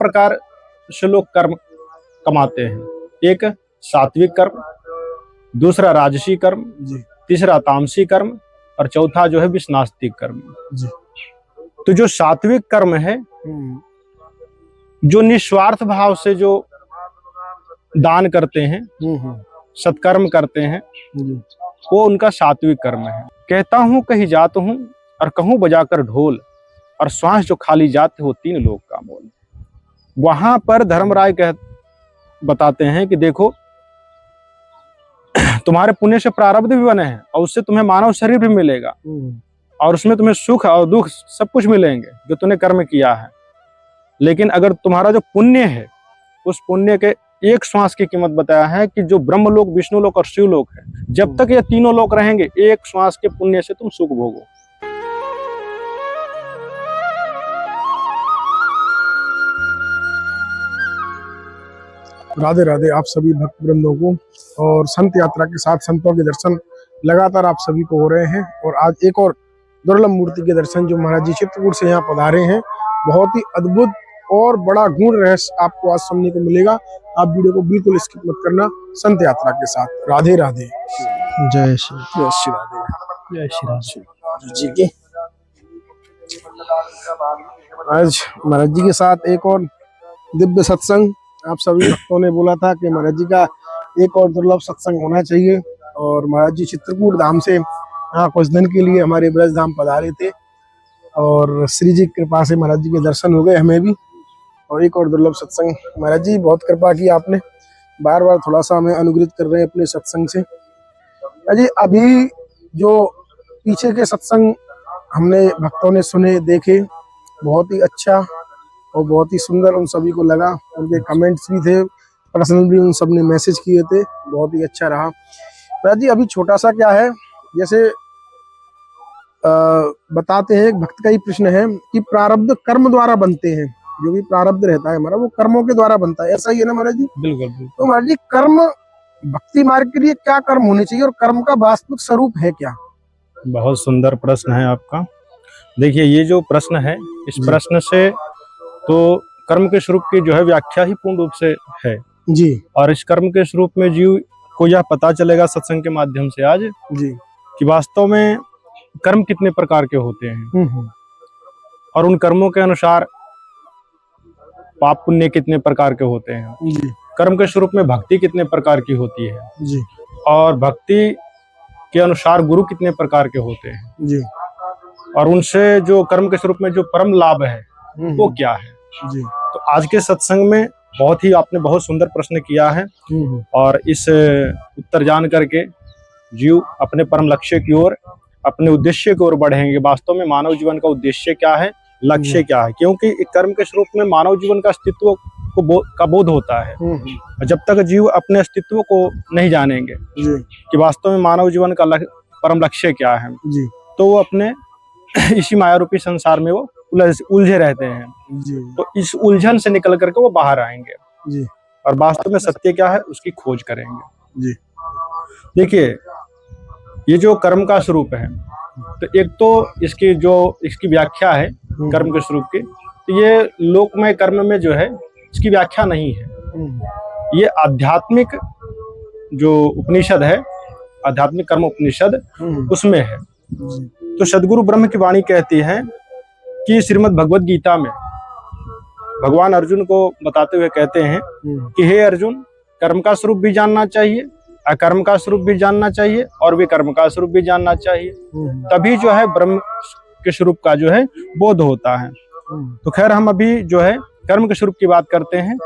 प्रकार से लोग कर्म कमाते हैं। एक सात्विक कर्म, दूसरा राजसी कर्म, तीसरा तामसी कर्म और चौथा जो है विनास्तिक कर्म। तो जो सात्विक कर्म है, जो निस्वार्थ भाव से जो दान करते हैं, सत्कर्म करते हैं, वो उनका सात्विक कर्म है। कहता हूँ कहीं जात हूँ और कहूँ बजाकर ढोल, और श्वास जो खाली जाते हो तीन लोग का मोल। वहां पर धर्मराय बताते हैं कि देखो तुम्हारे पुण्य से प्रारब्ध भी बने हैं और उससे तुम्हें मानव शरीर भी मिलेगा और उसमें तुम्हें सुख और दुख सब कुछ मिलेंगे जो तुमने कर्म किया है। लेकिन अगर तुम्हारा जो पुण्य है, उस पुण्य के एक श्वास की कीमत बताया है कि जो ब्रह्मलोक, विष्णुलोक और शिवलोक है, जब तक ये तीनों लोक रहेंगे, एक श्वास के पुण्य से तुम सुख भोगो। राधे राधे आप सभी भक्त वृंदों को। और संत यात्रा के साथ संतों के दर्शन लगातार आप सभी को हो रहे हैं। और आज एक और दुर्लभ मूर्ति के दर्शन जो महाराज जी चित्रकूट से यहाँ पधारे हैं, बहुत ही अद्भुत और बड़ा गूढ़ रहस्य आपको आज सुनने को मिलेगा। आप वीडियो को बिल्कुल स्किप मत करना। संत यात्रा के साथ राधे राधे। जय श्री राधे, जय श्री राधे जी के। आज महाराज जी के साथ एक और दिव्य सत्संग। आप सभी भक्तों ने बोला था कि महाराज जी का एक और दुर्लभ सत्संग होना चाहिए, और महाराज जी चित्रकूट धाम से यहाँ कुछ दिन के लिए हमारे ब्रज धाम पधारे थे और श्री जी की कृपा से महाराज जी के दर्शन हो गए हमें भी। और एक और दुर्लभ सत्संग, महाराज जी बहुत कृपा की आपने, बार बार थोड़ा सा हमें अनुग्रहित कर रहे हैं अपने सत्संग से। अजी अभी जो पीछे के सत्संग हमने भक्तों ने सुने देखे, बहुत ही अच्छा और बहुत ही सुंदर उन सभी को लगा। उनके कमेंट्स भी थे, पर्सनल भी उन सब ने मैसेज किए थे, बहुत ही अच्छा रहा। महाराज जी अभी छोटा सा क्या है, जैसे बताते हैं, एक भक्त का ही प्रश्न है कि प्रारब्ध कर्म द्वारा बनते हैं, जो भी प्रारब्ध रहता है हमारा वो कर्मों के द्वारा बनता है, ऐसा ही है ना महाराज जी? बिल्कुल बिल्कुल। तो महाराज जी कर्म भक्ति मार्ग के लिए क्या कर्म होने चाहिए और कर्म का वास्तविक स्वरूप है क्या? बहुत सुंदर प्रश्न है आपका। देखिए ये जो प्रश्न है, इस प्रश्न से तो कर्म के स्वरूप की जो है व्याख्या ही पूर्ण रूप से है जी। और इस कर्म के स्वरूप में जीव को यह पता चलेगा सत्संग के माध्यम से आज जी कि वास्तव में कर्म कितने प्रकार के होते हैं और उन कर्मों के अनुसार पाप पुण्य कितने प्रकार के होते हैं जी। कर्म के स्वरूप में भक्ति कितने प्रकार की होती है जी। और भक्ति के अनुसार गुरु कितने प्रकार के होते हैं जी। और उनसे जो कर्म के स्वरूप में जो परम लाभ है वो क्या है जी। तो आज के सत्संग में आपने बहुत सुंदर प्रश्न किया है और इस उत्तर जान करके जीव अपने परम लक्ष्य की ओर, अपने उद्देश्य की ओर बढ़ेंगे। वास्तव में मानव जीवन का उद्देश्य क्या है, लक्ष्य क्या है, क्योंकि कर्म के स्वरूप में मानव जीवन का अस्तित्व का बोध होता है। जब तक जीव अपने अस्तित्व को नहीं जानेंगे कि वास्तव में मानव जीवन का परम लक्ष्य क्या है, तो वो अपने इसी माया रूपी संसार में वो उलझे रहते हैं। तो इस उलझन से निकल करके वो बाहर आएंगे और वास्तव में सत्य क्या है उसकी खोज करेंगे। देखिए ये जो कर्म का स्वरूप है, तो एक तो इसकी व्याख्या है कर्म के स्वरूप की, तो ये लोकमय कर्म में जो है इसकी व्याख्या नहीं है। ये आध्यात्मिक जो उपनिषद है, आध्यात्मिक कर्म उपनिषद, उसमें है। तो सदगुरु ब्रह्म की वाणी कहती है कि श्रीमद् भगवद गीता में भगवान अर्जुन को बताते हुए कहते हैं कि हे अर्जुन, कर्म का स्वरूप भी जानना चाहिए, अकर्म का स्वरूप भी जानना चाहिए और विकर्म का स्वरूप भी जानना चाहिए, तभी जो है ब्रह्म के स्वरूप का जो है बोध होता है। तो खैर हम अभी जो है कर्म के स्वरूप की बात करते हैं,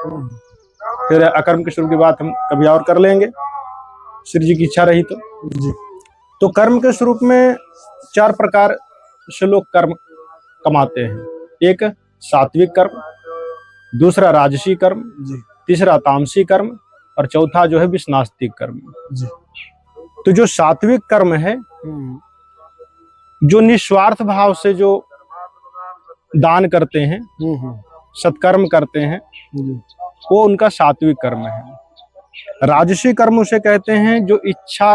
फिर अकर्म के स्वरूप की बात हम कभी और कर लेंगे, श्री जी की इच्छा रही तो कर्म के स्वरूप में चार प्रकार से लोग कर्म कमाते हैं। एक सात्विक कर्म, दूसरा राजसी कर्म, तीसरा तामसी कर्म और चौथा जो है विनास्तिक कर्म। तो जो सात्विक कर्म है, जो निस्वार्थ भाव से जो दान करते हैं, सत्कर्म करते हैं, वो उनका सात्विक कर्म है। राजसी कर्म उसे कहते हैं जो इच्छा,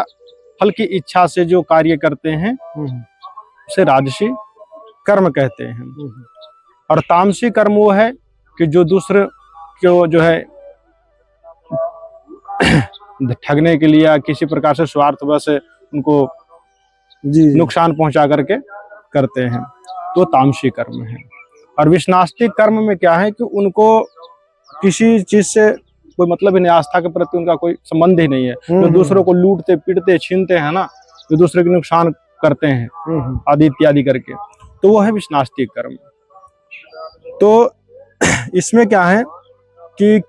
फल की इच्छा से जो कार्य करते हैं, उसे राजसी कर्म कहते हैं। और तामसी कर्म वो है कि जो दूसरे को जो है ठगने के लिए या किसी प्रकार से स्वार्थवश उनको जी नुकसान पहुंचा करके करते हैं, तो तामसी कर्म है। और विष्णास्तिक कर्म में क्या है कि उनको किसी चीज से कोई मतलब ही नहीं, आस्था के प्रति उनका कोई संबंध ही नहीं है। जो दूसरों को लूटते पीटते छीनते हैं ना, जो दूसरे के नुकसान करते हैं आदि इत्यादि करके, तो वो है विष्णास्तिक कर्म। तो इसमें क्या है कि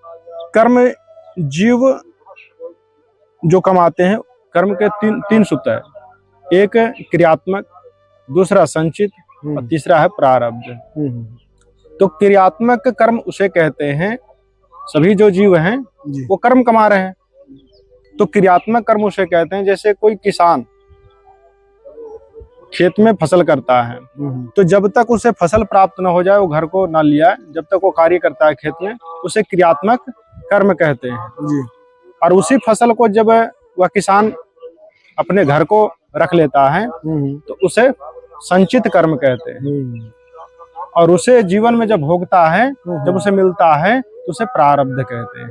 कर्म जीव जो कमाते हैं, कर्म के तीन सूत्र है। एक क्रियात्मक, दूसरा संचित और तीसरा है प्रारब्ध। तो क्रियात्मक कर्म उसे कहते हैं, सभी जो जीव हैं वो कर्म कमा रहे हैं, तो क्रियात्मक कर्म उसे कहते हैं। जैसे कोई किसान खेत में फसल करता है, तो जब तक उसे फसल प्राप्त न हो जाए, वो घर को न लिया, जब तक वो कार्य करता है खेत में, उसे क्रियात्मक कर्म कहते हैं जी। और उसी फसल को जब वह किसान अपने घर को रख लेता है, तो उसे संचित कर्म कहते हैं। और उसे जीवन में जब भोगता है, जब उसे मिलता है, तो उसे प्रारब्ध कहते हैं।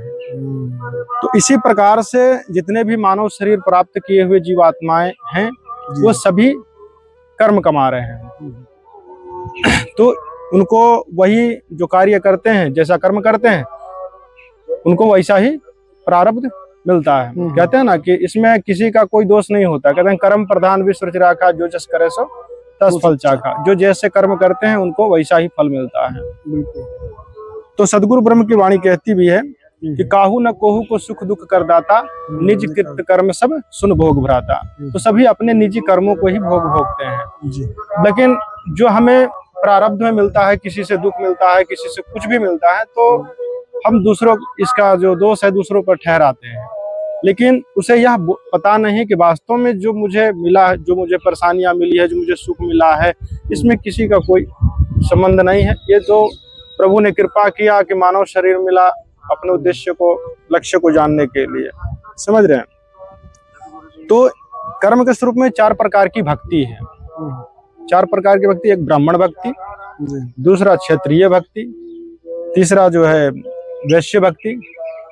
तो इसी प्रकार से जितने भी मानव शरीर प्राप्त किए हुए जीवात्माएं हैं, वो सभी कर्म कमा रहे हैं। तो उनको वही जो कार्य करते हैं, जैसा कर्म करते हैं, उनको वैसा ही प्रारब्ध मिलता है। कहते हैं ना कि इसमें किसी का कोई दोष नहीं होता। कहते हैं कर्म प्रधान विश्व राखा, जो जस करे सो तस फल चाखा। जो जैसे कर्म करते हैं उनको वैसा ही फल मिलता है। तो सदगुरु ब्रह्म की वाणी कहती भी है कि काहू न कोहू को सुख दुख कर दाता, निज कृत कर्म सब सुन भोग भ्राता। तो सभी अपने निजी कर्मों को ही भोगते हैं। लेकिन जो हमें प्रारब्ध में मिलता है, किसी से दुख मिलता है, किसी से कुछ भी मिलता है, तो हम दूसरों, इसका जो दोष है दूसरों पर ठहराते हैं। लेकिन उसे यह पता नहीं कि वास्तव में जो मुझे मिला है, जो मुझे परेशानियां मिली है, जो मुझे सुख मिला है, इसमें किसी का कोई संबंध नहीं है। ये तो प्रभु ने कृपा किया कि मानव शरीर मिला अपने उद्देश्य को, लक्ष्य को जानने के लिए। समझ रहे हैं? तो कर्म के स्वरूप में 4 प्रकार की भक्ति है। 4 प्रकार की भक्ति। एक ब्राह्मण भक्ति, दूसरा क्षत्रिय भक्ति, तीसरा जो है वैश्य भक्ति,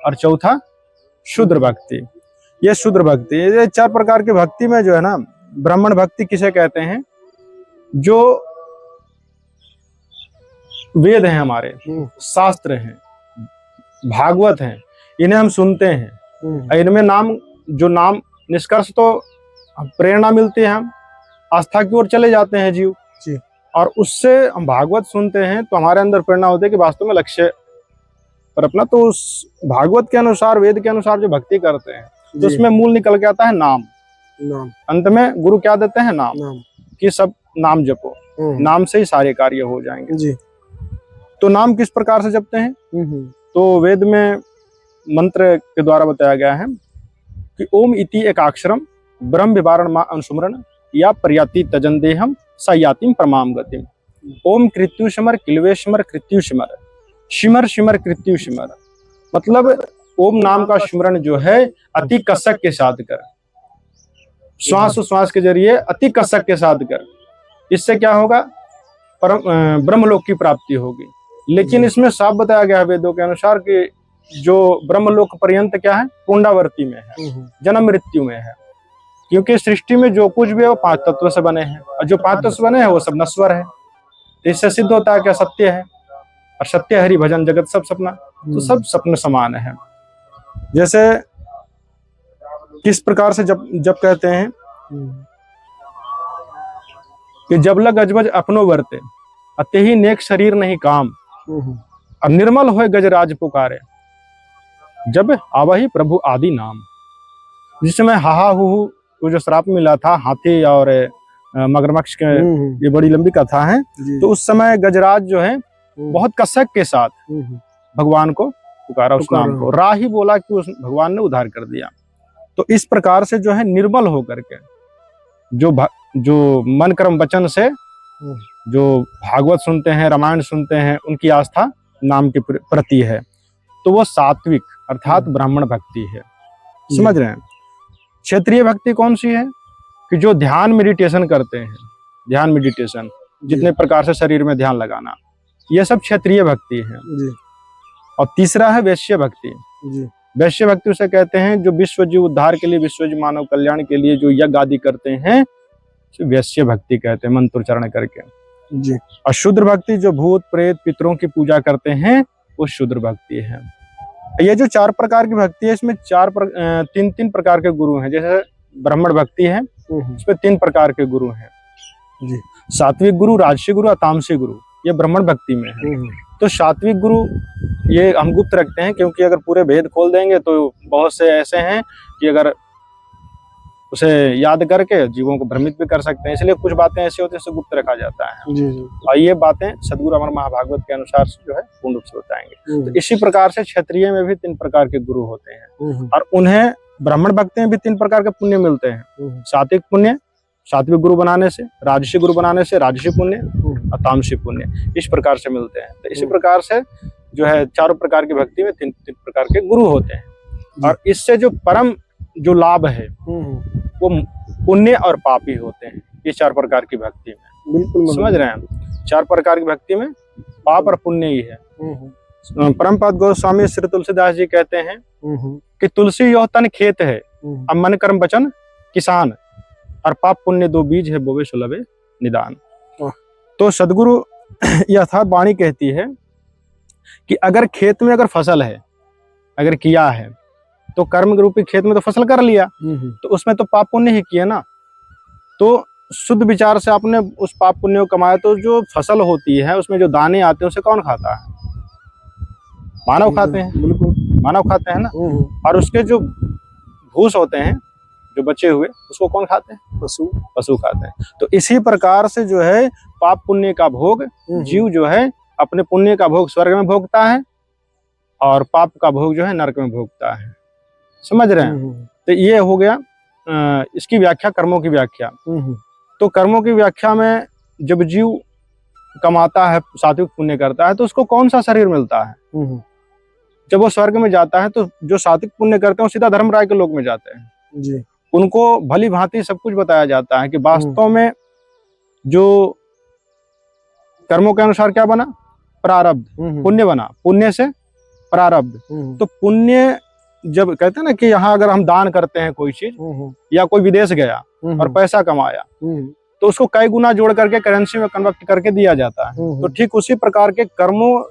और चौथा शूद्र भक्ति। ये शूद्र भक्ति, ये 4 प्रकार की भक्ति में जो है ना, ब्राह्मण भक्ति किसे कहते हैं? जो वेद हैं, हमारे शास्त्र हैं, भागवत हैं, इन्हें हम सुनते हैं। इनमें नाम निष्कर्ष तो प्रेरणा मिलती है, हम आस्था की ओर चले जाते हैं जीव जी। और उससे हम भागवत सुनते हैं तो हमारे अंदर प्रेरणा होती है कि वास्तव में लक्ष्य पर अपना, तो उस भागवत के अनुसार, वेद के अनुसार जो भक्ति करते हैं, तो उसमें मूल निकल के आता है नाम। अंत में गुरु क्या देते हैं? नाम। कि सब नाम जपो, नाम से ही सारे कार्य हो जाएंगे जी। तो नाम किस प्रकार से जपते हैं? तो वेद में मंत्र के द्वारा बताया गया है कि ओम इति एकाक्षरम ब्रह्म विवारण मा अनुस्मरण या पर्याति तजन देहम सयातिम प्रमाम गतिम। ओम कृत्युष्मर किलवेश्मर कृत्युष्मर शिमर शिमर कृत्युष्मर। मतलब ओम नाम का स्मरण जो है अति कसक के साथ कर, श्वास के जरिए अति कसक के साथ कर। इससे क्या होगा? ब्रह्मलोक की प्राप्ति होगी। लेकिन इसमें साफ बताया गया है वेदों के अनुसार कि जो ब्रह्मलोक पर्यंत क्या है? पुंडावर्ती में है, जन्म मृत्यु में है। क्योंकि सृष्टि में जो कुछ भी है वो 5 तत्व से बने हैं, और जो 5 तत्व बने हैं वो सब नश्वर है। तो इससे सिद्ध होता है क्या? सत्य है। और सत्य हरि भजन जगत सब सपना। तो सब सपने समान है। जैसे किस प्रकार से जब कहते हैं कि जब लग गजबज अपनो वर्ते, अते ही नेक शरीर नहीं काम, और निर्मल होए गजराज पुकारे, जब आवाही प्रभु आदि नाम। जिस समय हाहा हु को जो श्राप मिला था हाथी और मगरमच्छ के, ये बड़ी लंबी कथा है। तो उस समय गजराज जो है बहुत कसक के साथ भगवान को पुकारा, उस नाम को। राही बोला कि उस भगवान ने उद्धार कर दिया। तो इस प्रकार से जो है निर्मल होकर के जो मन कर्म वचन से जो भागवत सुनते हैं, रामायण सुनते हैं, उनकी आस्था नाम के प्रति है, तो वो सात्विक अर्थात ब्राह्मण भक्ति है। समझ रहे हैं? क्षेत्रीय भक्ति कौन सी है? कि जो ध्यान मेडिटेशन करते हैं, ध्यान मेडिटेशन, जितने प्रकार से शरीर में ध्यान लगाना, ये सब क्षेत्रीय भक्ति है। और तीसरा है वैश्य भक्ति। जी। वैश्य भक्ति उसे कहते हैं जो विश्व जीव उद्धार के लिए, विश्व जीव मानव कल्याण के लिए जो यज्ञ आदि करते हैं, वैश्य भक्ति कहते हैं, मंत्रोच्चारण करके। जी। और शूद्र भक्ति जो भूत प्रेत पितरों की पूजा करते हैं, वो शूद्र भक्ति है। ये जो 4 प्रकार की भक्ति है, इसमें 3 प्रकार के गुरु हैं। जैसे ब्राह्मण भक्ति है, इसमें 3 प्रकार के गुरु हैं जी। सात्विक गुरु, राजसी गुरु और तामसिक गुरु, ये ब्राह्मण भक्ति में है। तो सात्विक गुरु ये हम गुप्त रखते हैं, क्योंकि अगर पूरे भेद खोल देंगे तो बहुत से ऐसे हैं कि अगर उसे याद करके जीवों को भ्रमित भी कर सकते हैं, इसलिए कुछ बातें ऐसी होती है जिसे गुप्त रखा जाता है। जी जी। और ये बातें सदगुरु अमर महाभागवत के अनुसार जो है पूर्ण रूप से बताएंगे। तो इसी प्रकार से क्षत्रिय में भी 3 प्रकार के गुरु होते हैं, और उन्हें ब्राह्मण भक्ति में भी 3 प्रकार के पुण्य मिलते हैं। सात्विक पुण्य, सात्विक गुरु बनाने से, राजसी गुरु बनाने से राजसी पुण्य, और तामसिक पुण्य, इस प्रकार से मिलते हैं। तो इसी प्रकार से जो है 4 प्रकार की भक्ति में 3 प्रकार के गुरु होते हैं। और इससे जो परम जो लाभ है वो पुण्य और पापी होते हैं, ये 4 प्रकार की भक्ति में। बिल्कुल समझ रहे हैं? 4 प्रकार की भक्ति में पाप और पुण्य ही है। परमपद गोस्वामी श्री तुलसीदास जी कहते हैं कि तुलसी यो तन खेत है, अब मन कर्म वचन किसान, और पाप पुण्य 2 बीज है, बोवे सुलभे निदान। तो सदगुरु यथार्थ वाणी कहती है कि अगर खेत में अगर फसल है, अगर किया है, तो कर्म रूपी खेत में तो फसल कर लिया, तो उसमें तो पाप पुण्य ही किया ना। तो शुद्ध विचार से आपने उस पाप पुण्य को कमाया, तो जो फसल होती है उसमें जो दाने आते हैं उसे कौन खाता है? मानव खाते हैं। बिल्कुल, मानव खाते हैं ना। और उसके जो भूस होते हैं जो बचे हुए, उसको कौन खाते हैं? पशु खाते हैं। तो इसी प्रकार से जो है पाप पुण्य का भोग जीव जो है अपने पुण्य का भोग स्वर्ग में भोगता है, और पाप का भोग जो है नरक में भोगता है। समझ रहे हैं? तो ये हो गया इसकी व्याख्या, कर्मों की व्याख्या। तो कर्मों की व्याख्या में जब जीव कमाता है, सात्विक पुण्य करता है, तो उसको कौन सा शरीर मिलता है? जब वो स्वर्ग में जाता है तो जो सात्विक पुण्य करते हैं वो सीधा धर्मराय के लोक में जाते हैं जी। उनको भली भांति सब कुछ बताया जाता है कि वास्तव में जो कर्मों के अनुसार क्या बना? प्रारब्ध। पुण्य बना, पुण्य से प्रारब्ध। तो पुण्य जब कहते हैं ना कि यहाँ अगर हम दान करते हैं कोई चीज, या कोई विदेश गया और पैसा कमाया, तो उसको कई गुना जोड़ करके करेंसी में कन्वर्ट करके दिया जाता है। तो ठीक उसी प्रकार के कर्मों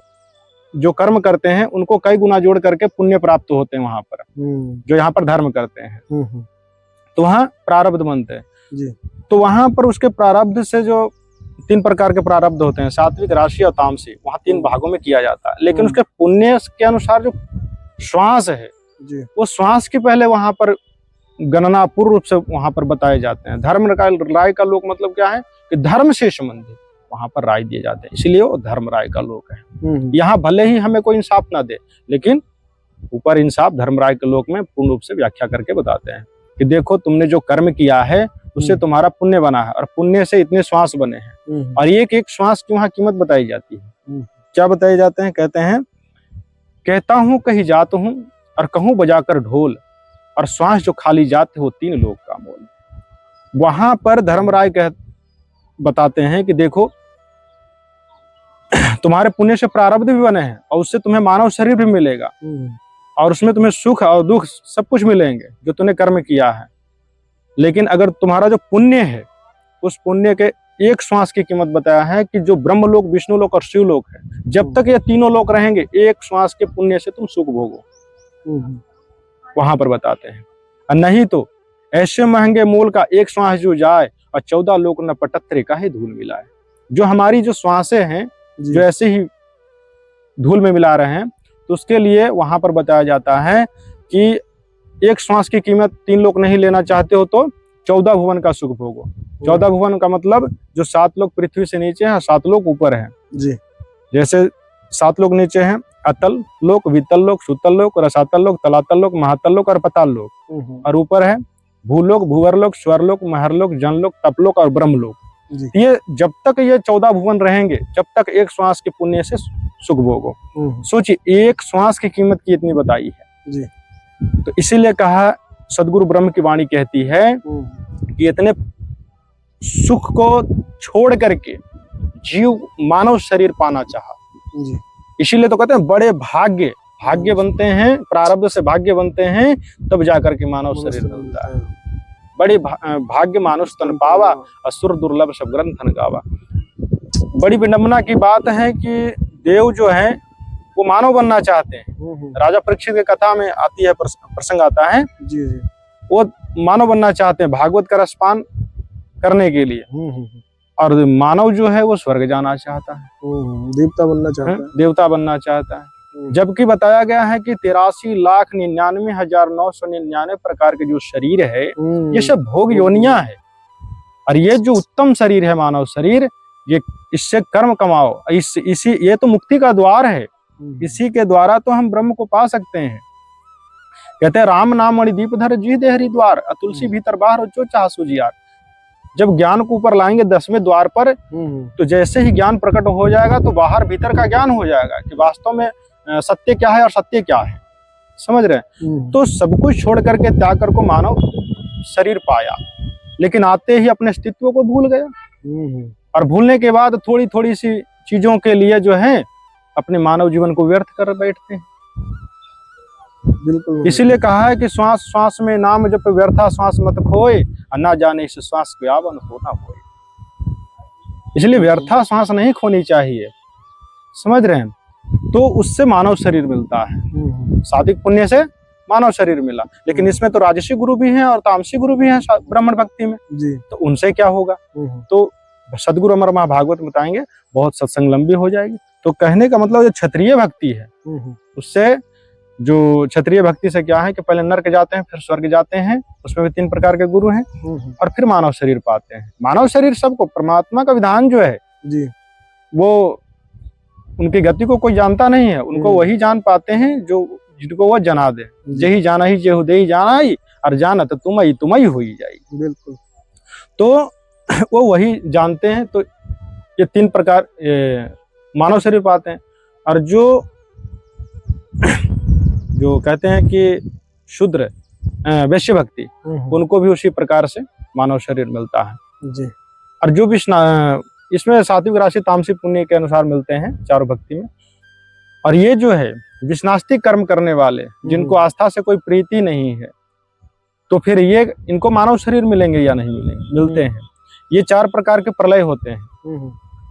जो कर्म करते हैं उनको कई गुना जोड़ करके पुण्य प्राप्त होते हैं वहां पर, जो यहाँ पर धर्म करते हैं। तो वहाँ प्रारब्ध बनते हैं जी। तो वहां पर उसके प्रारब्ध से जो 3 प्रकार के प्रारब्ध होते हैं, सात्विक, राजसी और तामसिक, वहाँ 3 भागों में किया जाता है। लेकिन उसके पुण्य के अनुसार जो श्वास है जी, वो श्वास के पहले वहां पर गणना पूर्ण रूप से वहां पर बताए जाते हैं। धर्म राय का लोक मतलब क्या है कि धर्म से संबंधित वहां पर राय दिए जाते हैं, इसलिए वो धर्म राय का लोक है। यहाँ भले ही हमें कोई इंसाफ ना दे, लेकिन ऊपर इंसाफ धर्म राय के लोक में पूर्ण रूप से व्याख्या करके बताते हैं कि देखो तुमने जो कर्म किया है उससे तुम्हारा पुण्य बना है, और पुण्य से इतने श्वास बने हैं, और एक एक श्वास की वहां कीमत बताई जाती है। क्या बताए जाते हैं? कहते हैं, कहता हूँ कहीं जात हूँ और कहूँ बजाकर ढोल, और श्वास जो खाली जाते हो 3 लोग का मोल। वहां पर धर्मराय बताते हैं कि देखो तुम्हारे पुण्य से प्रारब्ध भी बने हैं, और उससे तुम्हें मानव शरीर भी मिलेगा, और उसमें तुम्हें सुख और दुख सब कुछ मिलेंगे जो तुमने कर्म किया है। लेकिन अगर तुम्हारा जो पुण्य है, उस पुण्य के एक श्वास की कीमत बताया है कि जो ब्रह्मलोक, विष्णुलोक और शिवलोक है, जब तक ये 3 लोक रहेंगे, एक श्वास के पुण्य से तुम सुख भोगो। वहां पर बताते हैं, और नहीं तो ऐसे महंगे मोल का एक श्वास जो जाए, और 14 लोक न पटत्रे का ही धूल मिलाए। जो हमारी जो श्वासें हैं जो ऐसे ही धूल में मिला रहे हैं, तो उसके लिए वहां पर बताया जाता है कि एक श्वास की कीमत 3 लोक नहीं लेना चाहते हो तो 14 भुवन का सुख भोगो। 14 भुवन का मतलब जो 7 लोक पृथ्वी से नीचे हैं, 7 लोक ऊपर हैं जी। जैसे 7 लोक नीचे हैं, अतल लोक, वितल लोक, सुतल लोक, रसातल लोक, तलातल लोक, महातल लोक और पताल लोक, और ऊपर है भूलोक, भूवरलोक, स्वरलोक, महरलोक, जनलोक, तपलोक और ब्रह्मलोक। ये जब तक ये 14 भुवन रहेंगे, जब तक एक श्वास के पुण्य से सुख भोगो। सोचिए, एक श्वास की कीमत की इतनी बताई है जी। तो इसीलिए कहा, सदगुरु ब्रह्म की वाणी कहती है कि इतने सुख को छोड़ करके जीव मानव शरीर पाना चाहा जी। इसीलिए तो कहते हैं बड़े भाग्य बनते हैं, प्रारब्ध से भाग्य बनते हैं, तब जाकर के मानव शरीर मिलता है। बड़ी भाग्य मानुष तन पावा, असुर दुर्लभ सब ग्रंथन गावा। बड़ी विडंबना की बात है कि देव जो है वो मानव बनना चाहते हैं। राजा परीक्षित की कथा में आती है, प्रसंग आता है जी जी, वो मानव बनना चाहते हैं भागवत का रसपान करने के लिए, और मानव जो है वो स्वर्ग जाना चाहता है, देवता बनना चाहता है, देवता बनना चाहता है। जबकि बताया गया है कि 83,99,999 प्रकार के जो शरीर है ये सब भोग योनियां है, और ये जो उत्तम शरीर है मानव शरीर, ये इससे कर्म कमाओ, इसी ये तो मुक्ति का द्वार है, इसी के द्वारा तो हम ब्रह्म को पा सकते हैं। कहते हैं राम नाम मणि दीप धर जी दे हरिद्वार, तुलसी भीतर बाहर जो चाह सुजियार। जब ज्ञान को ऊपर लाएंगे 10वें द्वार पर, तो जैसे ही ज्ञान प्रकट हो जाएगा तो बाहर भीतर का ज्ञान हो जाएगा कि वास्तव में सत्य क्या है और सत्य क्या है, समझ रहे हैं। तो सब कुछ छोड़ करके त्याग कर को मानव शरीर पाया, लेकिन आते ही अपने अस्तित्व को भूल गया, और भूलने के बाद थोड़ी थोड़ी सी चीजों के लिए जो है अपने मानव जीवन को व्यर्थ कर बैठते हैं। बिल्कुल, इसीलिए कहा है कि श्वास श्वास में नाम जप व्यर्था श्वास मत खोए, ना जाने इस श्वास को यावन हो ना होए। इसलिए व्यर्था श्वास नहीं खोनी चाहिए, समझ रहे हैं। तो उससे मानव शरीर मिलता है, सात्विक पुण्य से मानव शरीर मिला। लेकिन इसमें तो राजसी गुरु भी हैं और तामसी गुरु भी हैं ब्राह्मण भक्ति में जी। तो उनसे क्या होगा। तो सदगुरु अमर महाभागवत बताएंगे, बहुत सत्संग लंबी हो जाएगी। तो कहने का मतलब जो क्षत्रिय भक्ति है, उससे जो क्षत्रिय भक्ति से क्या है कि पहले नर्क जाते हैं, फिर स्वर्ग जाते हैं, उसमें भी 3 प्रकार के गुरु हैं, और फिर मानव शरीर पाते हैं। मानव शरीर सबको, परमात्मा का विधान जो है जी, वो उनकी गति को कोई जानता नहीं है, उनको वही जान पाते हैं जो जिनको वो जना दे। जही जाना ही जेहु दे जाना ही, और जानत तुम ही हुई जाई। बिल्कुल, तो वो वही जानते हैं। तो ये 3 प्रकार मानव शरीर पाते हैं। और जो कहते हैं कि शूद्र वैश्य भक्ति, उनको भी उसी प्रकार से मानव शरीर मिलता है जी। और जो भी इसमें सात्विक राशि तामसिक पुण्य के अनुसार मिलते हैं चारों भक्ति में। और ये जो है विष्णास्तिक कर्म करने वाले, जिनको आस्था से कोई प्रीति नहीं है, तो फिर ये इनको मानव शरीर मिलेंगे या नहीं मिलेंगे? मिलते हैं। ये 4 प्रकार के प्रलय होते हैं,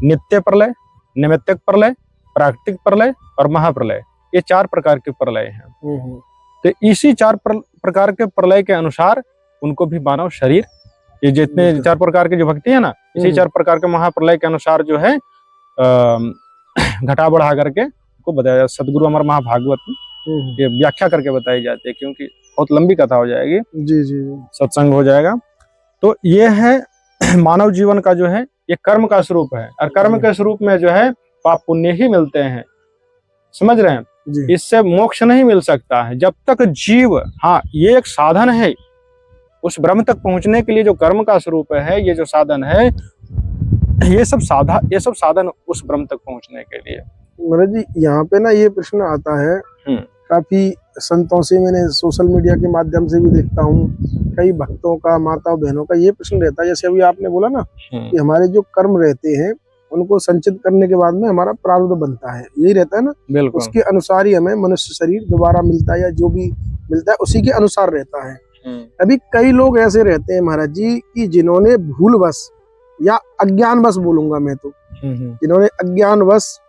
नित्य प्रलय, नैमित्तिक प्रलय, प्राकृतिक प्रलय और महाप्रलय। ये 4 प्रकार के प्रलय हैं। तो इसी 4 प्रकार के प्रलय के अनुसार उनको भी मानव शरीर, ये जितने 4 प्रकार की जो भक्ति है ना, इसी 4 प्रकार के महाप्रलय के अनुसार जो है घटा बढ़ा करके को बताया। सदगुरु अमर महाभागवत में ये व्याख्या करके बताई जाती है, क्योंकि बहुत लंबी कथा हो जाएगी जी जी, सत्संग हो जाएगा। तो ये है मानव जीवन का जो है ये कर्म का स्वरूप है, और कर्म के स्वरूप में जो है पाप पुण्य ही मिलते हैं, समझ रहे हैं। इससे मोक्ष नहीं मिल सकता है जब तक जीव, हाँ ये एक साधन है उस ब्रह्म तक पहुंचने के लिए। जो कर्म का स्वरूप है, ये जो साधन है, ये सब साधन उस ब्रह्म तक पहुंचने के लिए। महाराज जी, यहाँ पे ना ये प्रश्न आता है, काफी संतों से, मैंने सोशल मीडिया के माध्यम से भी देखता हूँ, कई भक्तों का, माताओं बहनों का ये प्रश्न रहता है, जैसे अभी आपने बोला ना कि हमारे जो कर्म रहते हैं उनको संचित करने के बाद में हमारा प्रारब्ध बनता है, यही रहता है ना। बिल्कुल, उसके अनुसार ही हमें मनुष्य शरीर दोबारा मिलता है, या जो भी मिलता है उसी के अनुसार रहता है। अभी कई लोग ऐसे रहते हैं महाराज जी कि जिन्होंने भूलवश या अज्ञानवश, बोलूंगा मैं तो, जिन्होंने अज्ञानवश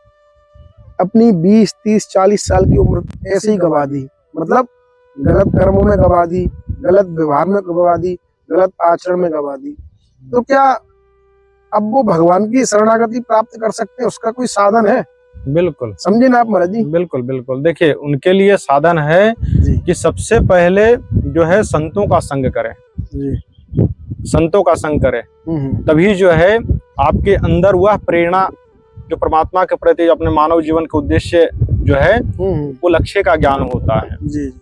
अपनी 20, 30, 40 साल की उम्र ऐसे ही गवा दी, मतलब गलत कर्मों में गवा दी, गलत व्यवहार में गवा दी, गलत आचरण में गवा दी। तो क्या अब वो भगवान की शरणागति प्राप्त कर सकते हैं? उसका कोई साधन है? बिल्कुल, समझे ना आप महाराज जी। बिल्कुल बिल्कुल, देखिए उनके लिए साधन है कि सबसे पहले जो है संतों का संग करें जी। संतों का संग करें, तभी जो है आपके अंदर वह प्रेरणा जो परमात्मा के प्रति, अपने मानव जीवन के उद्देश्य जो है वो लक्ष्य का ज्ञान होता है जी।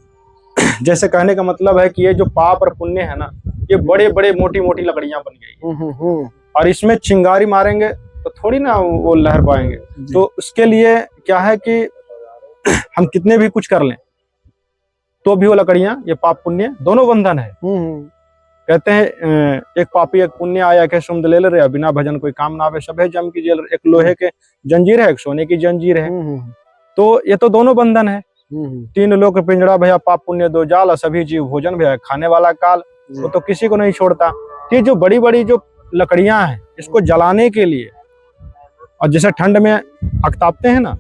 जैसे कहने का मतलब है कि ये जो पाप और पुण्य है ना, ये बड़े बड़े मोटी मोटी लकड़ियां बन गई, और इसमें चिंगारी मारेंगे तो थोड़ी ना वो लहर पाएंगे। तो उसके लिए क्या है कि हम कितने भी कुछ कर लें तो भी वो लकड़ियां, ये पाप पुण्य दोनों बंधन है। कहते हैं एक पापी एक पुण्य आया के सुमद ले रे, बिना भजन कोई काम ना आवे, सब है जम की जेल। एक लोहे के जंजीर है, एक सोने की जंजीर है। तो ये तो दोनों बंधन है। तीन लोक पिंजड़ा भैया पाप पुण्य दो जाल, सभी जीव भोजन भैया खाने वाला काल। वो तो किसी को नहीं छोड़ता। ये जो बड़ी बड़ी जो लकड़ियां हैं, इसको जलाने के लिए, और जैसे ठंड में आग तापते हैं ना,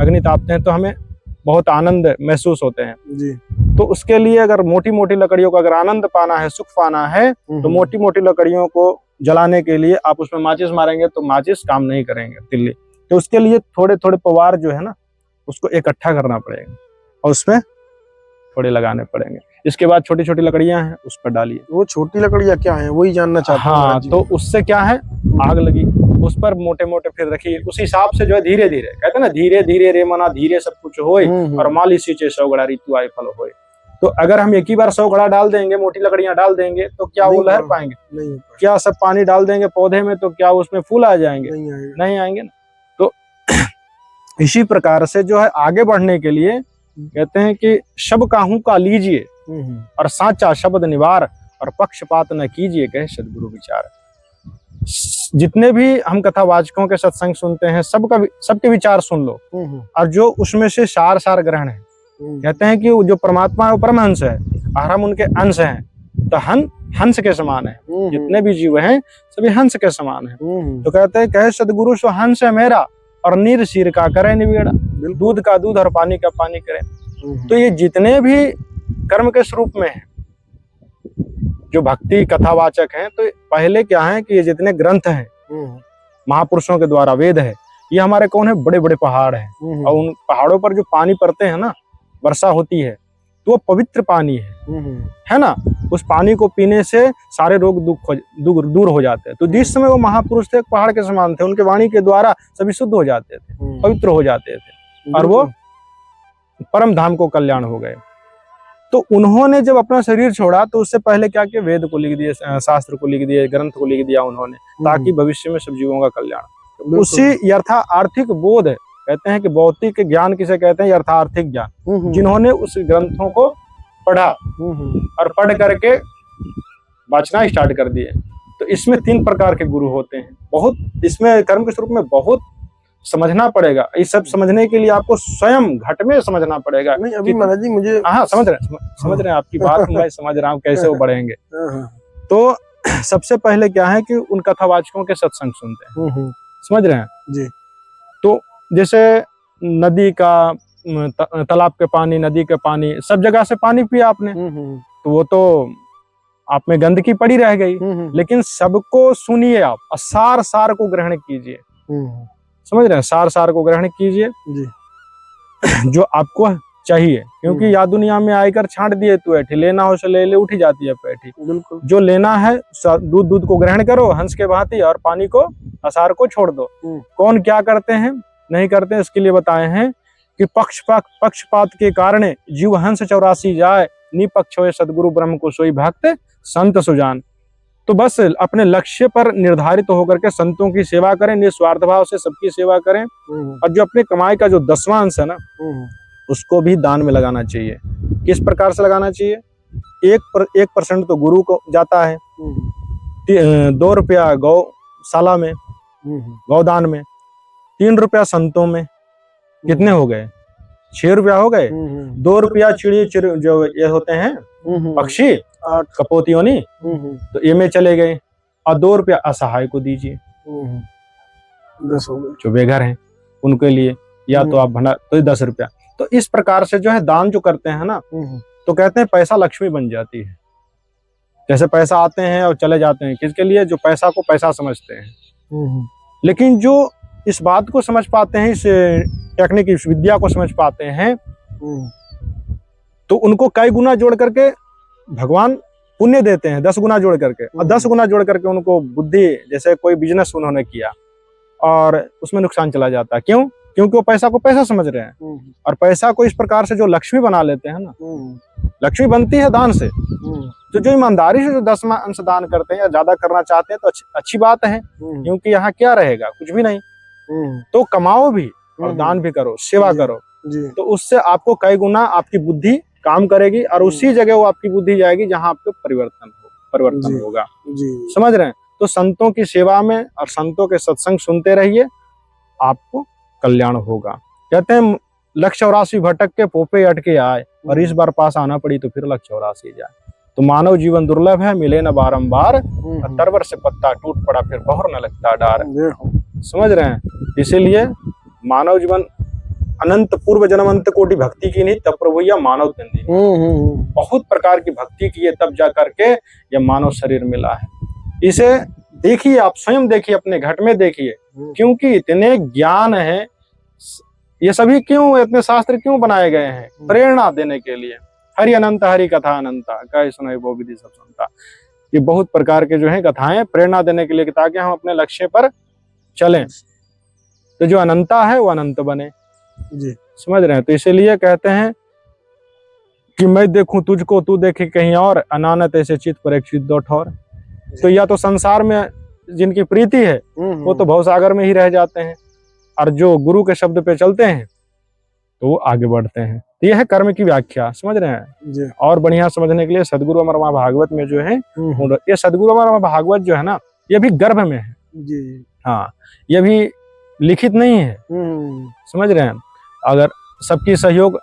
अग्नि तापते हैं, तो हमें बहुत आनंद महसूस होते हैं जी। तो उसके लिए अगर मोटी मोटी लकड़ियों का अगर आनंद पाना है, सुख पाना है, तो मोटी मोटी लकड़ियों को जलाने के लिए आप उसमें माचिस मारेंगे तो माचिस काम नहीं करेंगे, तिल्ली। तो उसके लिए थोड़े थोड़े पवार जो है ना, उसको इकट्ठा करना पड़ेगा और उसमें थोड़े लगाने पड़ेंगे। इसके बाद छोटी छोटी लकड़ियां हैं, उस पर डालिए। वो छोटी लकड़ियां क्या है, वही जानना चाहता हूं। हाँ, तो उससे क्या है, आग लगी, उस पर मोटे मोटे फिर रखिए। उस हिसाब से जो है धीरे धीरे, कहते हैं ना, धीरे धीरे रे मना धीरे सब कुछ होए, और माली सींचे 100 गड़ा ऋतु आए फल होए। तो अगर हम एक ही बार 100 गड़ा डाल देंगे, मोटी लकड़ियां डाल देंगे, तो क्या वो लहर पाएंगे? नहीं। क्या सब पानी डाल देंगे पौधे में तो क्या उसमें फूल आ जाएंगे? नहीं आएंगे ना। तो इसी प्रकार से जो है आगे बढ़ने के लिए कहते हैं कि शब काहू का लीजिए और साचा शब्द निवार, और पक्षपात न कीजिए कहे सदगुरु विचार। जितने भी हम कथावाचकों के सत्संग सुनते हैं, सबके विचार सुन लो, और जो उसमें से सार सार ग्रहण है। कहते हैं कि जो परमात्मा है वो परमहंस है और हम उनके अंश हैं, तो हंस के समान है। जितने भी जीव हैं सभी हंस के समान है। तो कहते हैं कहे सदगुरु सो हंस है मेरा, और नीर सिर का करे निवेड़ा, दूध का दूध और पानी का पानी करे। तो ये जितने भी कर्म के स्वरूप में है, जो भक्ति कथावाचक हैं, तो पहले क्या है कि ये जितने ग्रंथ हैं महापुरुषों के द्वारा, वेद है, ये हमारे कौन है, बड़े बड़े पहाड़ हैं। और उन पहाड़ों पर जो पानी पड़ते हैं ना, वर्षा होती है, तो वो पवित्र पानी है ना। उस पानी को पीने से सारे रोग दुख दूर हो जाते हैं। तो जिस समय वो महापुरुष थे, पहाड़ के समान थे, उनके वाणी के द्वारा सभी शुद्ध हो जाते थे, पवित्र हो जाते थे, और वो परम धाम को कल्याण हो गए। तो उन्होंने जब अपना शरीर छोड़ा, तो उससे पहले क्या किया, वेद को लिख दिए, शास्त्र को लिख दिए, ग्रंथ को लिख दिया उन्होंने, ताकि भविष्य में सब जीवों का कल्याण। उसी आर्थिक बोध, कहते हैं कि भौतिक ज्ञान किसे कहते हैं, यथार्थिक ज्ञान, जिन्होंने उस ग्रंथों को पढ़ा और पढ़ करके बचना स्टार्ट कर दिए। तो इसमें 3 प्रकार के गुरु होते हैं। बहुत इसमें कर्म के स्वरूप में बहुत समझना पड़ेगा। ये सब समझने के लिए आपको स्वयं घट में समझना पड़ेगा। नहीं, अभी महाराज जी मुझे समझ रहे हैं आपकी बात, मैं समझ रहा हूँ कैसे वो बढ़ेंगे। तो सबसे पहले क्या है कि उन कथावाचकों के सत्संग सुनते हैं, समझ रहे हैं जी। तो जैसे नदी का, तालाब के पानी, नदी के पानी, सब जगह से पानी पिया आपने, तो वो तो आप में गंदगी पड़ी रह गई। लेकिन सबको सुनिए आप, और सार सार को ग्रहण कीजिए। समझ रहे हैं, सार सार को ग्रहण कीजिए जो आपको चाहिए। क्योंकि या दुनिया में आकर छांट दिए तू ऐठी, लेना हो से ले ले, उठी जाती है पैठी। जो लेना है दूध को ग्रहण करो हंस के भांति, और पानी को, असार को छोड़ दो। कौन क्या करते हैं, नहीं करते हैं, इसके लिए बताए हैं कि पक्षपात के कारण जीव हंस 84 जाए, निपक्ष होए सदगुरु ब्रह्म को सोई भक्त संत सुजान। तो बस अपने लक्ष्य पर निर्धारित होकर के संतों की सेवा करें, निस्वार्थ भाव से सबकी सेवा करें। और जो अपने कमाई का जो 10वां अंश है ना, उसको भी दान में लगाना चाहिए। किस प्रकार से लगाना चाहिए? 1% तो गुरु को जाता है, 2 रुपया गौशाला में, गौदान में, 3 रुपया संतों में, कितने हो गए? 6 रुपया हो गए। 2 रुपया चिड़िया जो ये होते हैं पक्षी, कपोतियों नहीं, तो ये में चले गए। और 2 रुपया असहाय को दीजिए, 10 हो गए। जो बेघर हैं उनके लिए, या तो आप भंडार, तो 10 रुपया। तो इस प्रकार से जो है दान जो करते हैं ना, तो कहते हैं पैसा लक्ष्मी बन जाती है। जैसे पैसा आते हैं और चले जाते हैं, किसके लिए? जो पैसा को पैसा समझते हैं। लेकिन जो इस बात को समझ पाते हैं, इस टेक्निक, इस विद्या को समझ पाते हैं, तो उनको कई गुना जोड़ करके भगवान पुण्य देते हैं, 10 गुना जोड़ करके। और 10 गुना जोड़ करके उनको बुद्धि, जैसे कोई बिजनेस उन्होंने किया और उसमें नुकसान चला जाता है। क्यों? क्योंकि वो पैसा को पैसा समझ रहे हैं। और पैसा को इस प्रकार से जो लक्ष्मी बना लेते हैं ना, लक्ष्मी बनती है दान से। तो जो ईमानदारी से जो 10वां अंश दान करते हैं या ज्यादा करना चाहते हैं, तो अच्छी बात है। क्योंकि यहाँ क्या रहेगा? कुछ भी नहीं। तो कमाओ भी और दान भी करो, सेवा करो, तो उससे आपको कई गुना आपकी बुद्धि काम करेगी, और उसी जगह वो आपकी बुद्धि जाएगी जहाँ आपको परिवर्तन होगा। समझ रहे हैं? तो संतों की सेवा में और संतों के सत्संग सुनते रहिए, आपको कल्याण होगा। कहते हैं लक्ष्य 84 भटक के पोपे अटके आए, और इस बार पास आना पड़ी तो फिर लक्ष्य 84 जाए। तो मानव जीवन दुर्लभ है, मिले न बारंबार, तरवर से पत्ता टूट पड़ा फिर बहुर न लगता डार। समझ रहे हैं? इसीलिए मानव जीवन अनंत पूर्व जन्मंत कोटि भक्ति की नहीं, तब प्रभु यह मानव तंदी। बहुत प्रकार की भक्ति की है, तब जा करके यह मानव शरीर मिला है। इसे देखिए, आप स्वयं देखिए, अपने घट में देखिए, क्योंकि इतने ज्ञान है। ये सभी क्यों, इतने शास्त्र क्यों बनाए गए हैं? प्रेरणा देने के लिए। हरि अनंत हरि कथा अनंता, कहे सुनाई वो विधि सब सुनता। ये बहुत प्रकार के जो है कथाएं प्रेरणा देने के लिए, ताकि हम अपने लक्ष्य पर चलें, तो जो अनंता है वो अनंत बने जी। समझ रहे हैं? तो इसीलिए कहते हैं कि मैं देखूं तुझको, तू देखे कहीं और, अनानत ऐसे चित पर एक चित दो ठौर। तो या तो संसार में जिनकी प्रीति है वो तो भवसागर में ही रह जाते हैं, और जो गुरु के शब्द पे चलते हैं तो वो आगे बढ़ते हैं। तो यह है कर्म की व्याख्या, समझ रहे हैं जी। और बढ़िया समझने के लिए सदगुरु अमर महाभागवत में जो है, ये सदगुरु अमर महाभागवत जो है ना, ये भी गर्भ में है जी। हाँ, ये भी लिखित नहीं है, समझ रहे हैं? अगर सबकी सहयोग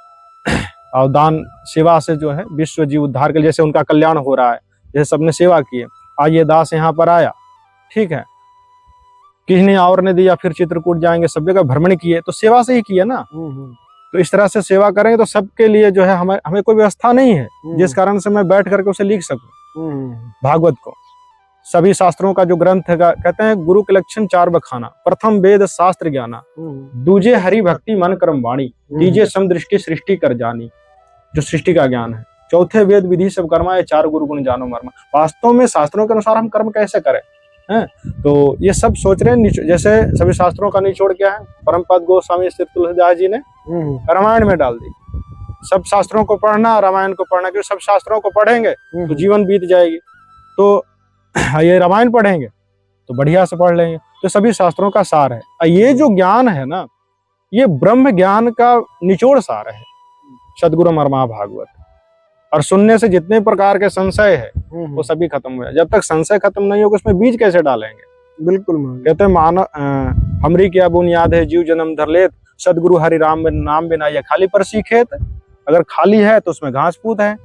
और दान सेवा से जो है विश्व जीव उद्धार के लिए, जैसे उनका कल्याण हो रहा है, जैसे सबने सेवा की है। आज ये दास यहाँ पर आया, ठीक है, किसी ने और ने दिया, फिर चित्रकूट जाएंगे, सब जगह भ्रमण किए, तो सेवा से ही किया ना। तो इस तरह से सेवा करेंगे तो सबके लिए जो है, हमें कोई व्यवस्था नहीं है जिस कारण से मैं बैठ करके उसे लिख सकूं भागवत को। सभी शास्त्रों का जो ग्रंथ है, कहते हैं गुरु के लक्षण 4 बखाना। प्रथम वेद शास्त्र ज्ञाना, दूजे हरि भक्ति मन कर्म वाणी, तीजे समदृष्टि सृष्टि कर जानी, जो सृष्टि का ज्ञान है। चौथे वेद विधि सब कर्मा, ये 4 गुरु गुण जानो मर्मा। वास्तव में शास्त्रों के अनुसार हम कर्म कैसे करें हैं? तो ये सब सोच रहे हैं। जैसे सभी शास्त्रों का निचोड़ क्या है, परमपद गोस्वामी श्री तुलसीदास जी ने रामायण में डाल दी। सब शास्त्रों को पढ़ना, रामायण को पढ़ना, क्योंकि सब शास्त्रों को पढ़ेंगे तो जीवन बीत जाएगी। तो ये रामायण पढ़ेंगे तो बढ़िया से पढ़ लेंगे। तो सभी शास्त्रों का सार है। ये जो ज्ञान है ना, ये ब्रह्म ज्ञान का निचोड़ सार है सदगुरु अमर महाभागवत। और सुनने से जितने प्रकार के संशय है वो सभी खत्म हो जाए। जब तक संशय खत्म नहीं होगा, उसमें बीज कैसे डालेंगे? बिल्कुल। कहते हैं मानव हमरी क्या बुनियाद है, जीव जन्म धर लेत, सदगुरु हरि राम नाम बिना ये खाली पर सीखेत। अगर खाली है तो उसमें घास फूस है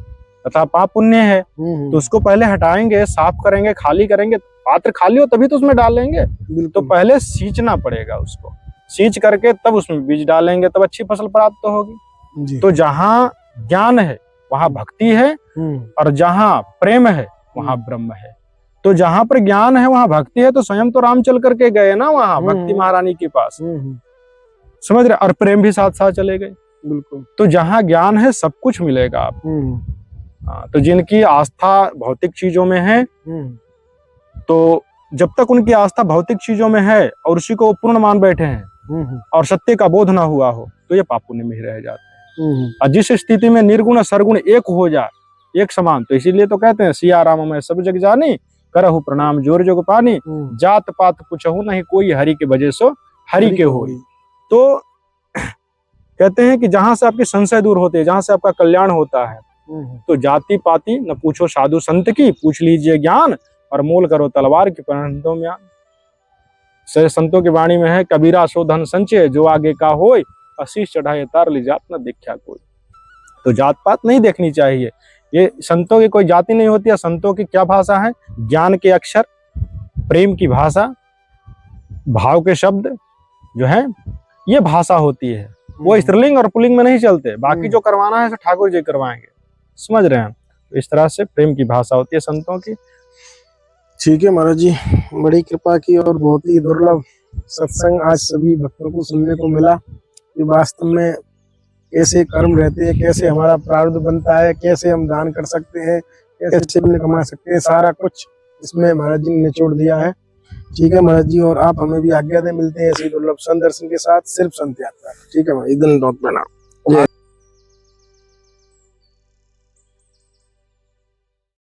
तथा पाप पुण्य है, तो उसको पहले हटाएंगे, साफ करेंगे, खाली करेंगे। पात्र खाली हो तभी तो उसमें डालेंगे। तो पहले सींचना पड़ेगा उसको, सींच करके तब उसमें बीज डालेंगे, तब अच्छी फसल प्राप्त होगी। तो जहाँ ज्ञान है वहाँ भक्ति है, और जहाँ प्रेम है वहाँ ब्रह्म है। तो जहाँ पर ज्ञान है वहाँ भक्ति है। तो स्वयं तो राम चल करके गए ना वहाँ भक्ति महारानी के पास, समझ रहे? और प्रेम भी साथ साथ चले गए। बिल्कुल। तो जहाँ ज्ञान है सब कुछ मिलेगा आपको। तो जिनकी आस्था भौतिक चीजों में है, तो जब तक उनकी आस्था भौतिक चीजों में है और उसी को पूर्ण मान बैठे हैं और सत्य का बोध ना हुआ हो, तो ये पाप पुण्य में ही रह जाते हैं। और जिस स्थिति में निर्गुण सरगुण एक हो जाए, एक समान, तो इसीलिए तो कहते हैं सिया राम मैं सब जग जानी, करहु प्रणाम जोर जोग पानी, जात पात पूछहु नहीं कोई, हरि के भजे सो हरि के होई। तो कहते हैं कि जहां से आपके संशय दूर होते हैं, जहां से आपका कल्याण होता है, तो जाति पाति न पूछो साधु संत की, पूछ लीजिए ज्ञान और मोल करो तलवार की परंतु म्यान। संतों की वाणी में है, कबीरा सो धन संचय, जो आगे का होय, आशीष चढ़ाए तार ली जात न देखा कोई। तो जात पात नहीं देखनी चाहिए। ये संतों की कोई जाति नहीं होती है। संतों की क्या भाषा है? ज्ञान के अक्षर, प्रेम की भाषा, भाव के शब्द जो है, ये भाषा होती है। वो स्त्रीलिंग और पुल्लिंग में नहीं चलते। बाकी जो करवाना है ठाकुर जी करवाएंगे, समझ रहे हैं? तो इस तरह से प्रेम की भाषा होती है संतों की। ठीक है महाराज जी, बड़ी कृपा की और बहुत ही दुर्लभ सत्संग आज सभी भक्तों को सुनने को मिला कि वास्तव में कैसे कर्म रहते हैं, कैसे हमारा प्रारब्ध बनता है, कैसे हम दान कर सकते हैं, कैसे पुण्य कमा सकते हैं, सारा कुछ इसमें महाराज जी ने निचोड़ दिया है। ठीक है महाराज जी, और आप हमें भी आज्ञा दें, मिलते हैं ऐसे दुर्लभ संत दर्शन के साथ, सिर्फ संत यात्रा। ठीक है महाराज, दिन बहुत प्रणाम।